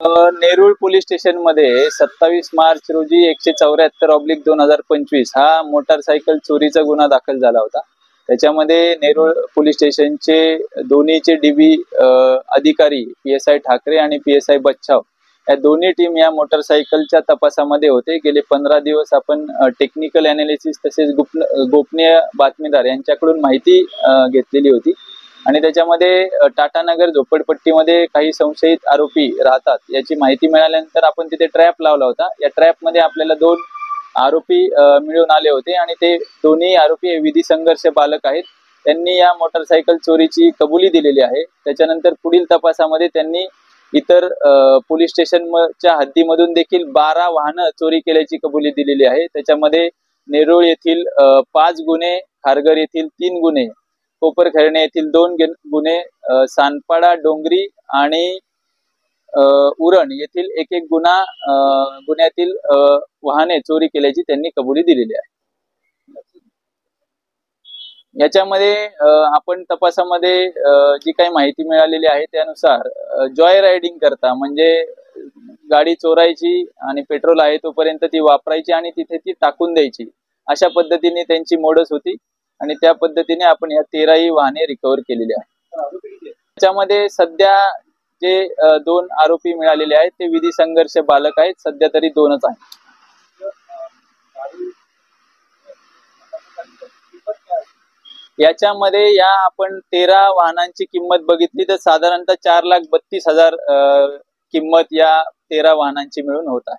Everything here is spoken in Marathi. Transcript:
नेरूळ पोलीस स्टेशन मध्ये 27 मार्च रोजी 174/2025 हा मोटारसायकल चोरीचा गुन्हा दाखल झाला होता। त्याच्यामध्ये नेरूळ पोलीस स्टेशनचे दोन्हीचे डीबी अधिकारी PSI ठाकरे आणि PSI बच्छाव या दोन्ही टीम या मोटारसायकलच्या तपासामध्ये होते। गेले 15 दिवस आपण टेक्निकल अनालिसिस तसेच गोपनीय बातमीदार यांच्याकडून माहिती घेतलेली होती आणि त्याच्यामध्ये टाटानगर झोपडपट्टीमध्ये काही संशयित आरोपी राहतात याची माहिती मिळाल्यानंतर आपण तिथे ट्रॅप लावला होता। या ट्रॅप मध्ये आपल्याला 2 आरोपी मिळून आले होते आणि ते दोन्ही आरोपी विधी संघर्ष बालक आहेत। त्यांनी या मोटारसायकल चोरीची कबुली दिलेली आहे। त्याच्यानंतर पुढील तपासामध्ये त्यांनी इतर पोलीस स्टेशनच्या हद्दीमधून देखील 12 वाहनं चोरी केल्याची कबुली दिलेली आहे। त्याच्यामध्ये नेरूळ येथील 5 गुन्हे, खारघर येथील 3 गुन्हे, कोपरखैरणे येथील 2 गुन्हे, सानपाडा, डोंगरी आणि उरण येथील एक गुन्ह्यातील वाहने चोरी केल्याची त्यांनी कबुली दिलेली आहे। याच्यामध्ये आपण तपासामध्ये जी काही माहिती मिळालेली आहे त्यानुसार जॉय रायडिंग करता म्हणजे गाडी चोरायची आणि पेट्रोल आहे तोपर्यंत ती वापरायची आणि तिथे ती टाकून द्यायची, अशा पद्धतीने त्यांची मोडस होती आणि त्या पद्धतीने आपण या 13ही वाहने रिकव्हर केलेली आहेत। त्याच्यामध्ये सध्या जे 2 आरोपी मिळालेले आहेत ते विधी संघर्ष बालक आहेत। सध्या तरी 2च आहेत। याच्यामध्ये या आपण 13 वाहनांची किंमत बघितली तर साधारणतः 4,32,000 किंमत या 13 वाहनांची मिळून होत आहे।